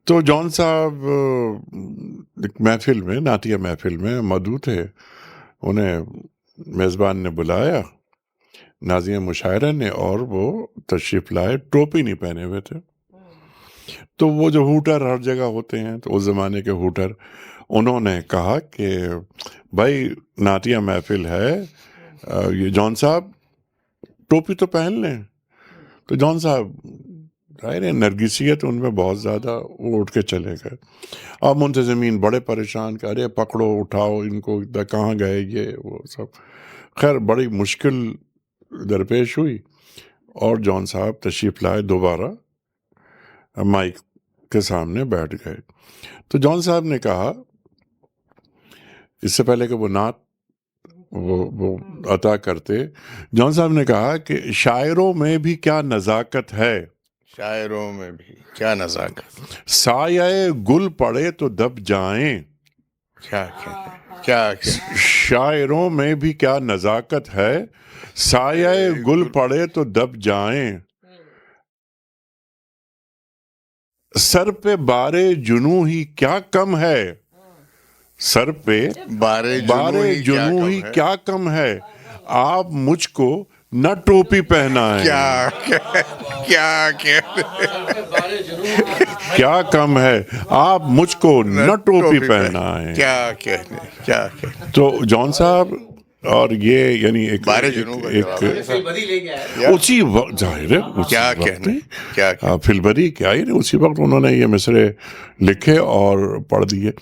تو جان صاحب ایک محفل میں، نعتیہ محفل میں مدعو تھے، انہیں میزبان نے بلایا، ناظم مشاعرہ نے، اور وہ تشریف لائے، ٹوپی نہیں پہنے ہوئے تھے. تو وہ جو ہوٹر ہر جگہ ہوتے ہیں، تو اس زمانے کے ہوٹر، انہوں نے کہا کہ بھائی نعتیہ محفل ہے، یہ جان صاحب ٹوپی تو پہن لیں. تو جان صاحب ظاہر ہے نرگسیت ان میں بہت زیادہ، وہ اٹھ کے چلے گئے. اب منتظمین بڑے پریشان کہ ارے پکڑو اٹھاؤ ان کو، کہاں گئے یہ وہ سب. خیر بڑی مشکل درپیش ہوئی، اور جان صاحب تشریف لائے، دوبارہ مائک کے سامنے بیٹھ گئے. تو جان صاحب نے کہا، اس سے پہلے کہ وہ نعت وہ عطا کرتے، جان صاحب نے کہا کہ شاعروں میں بھی کیا نزاکت ہے، شاعروں میں بھی کیا نزاکت، سایہ گل پڑے تو دب جائیں. کیا شاعروں میں بھی کیا نزاکت ہے، سایہ گل پڑے تو دب جائیں. سر پہ بارے جنوں ہی کیا کم ہے، سر پہ بارے بارے جنوں ہی کیا کم ہے، آپ مجھ کو نہ ٹوپی پہنائیں. کیا کم ہے، آپ مجھ کو نہ ٹوپی پہنائیں. کیا کہنے. تو جان صاحب، اور یہ یعنی ایک اسی وقت، ظاہر ہے اسی وقت فلبری کیا، یعنی اسی وقت انہوں نے یہ مصرے لکھے اور پڑھ دیے.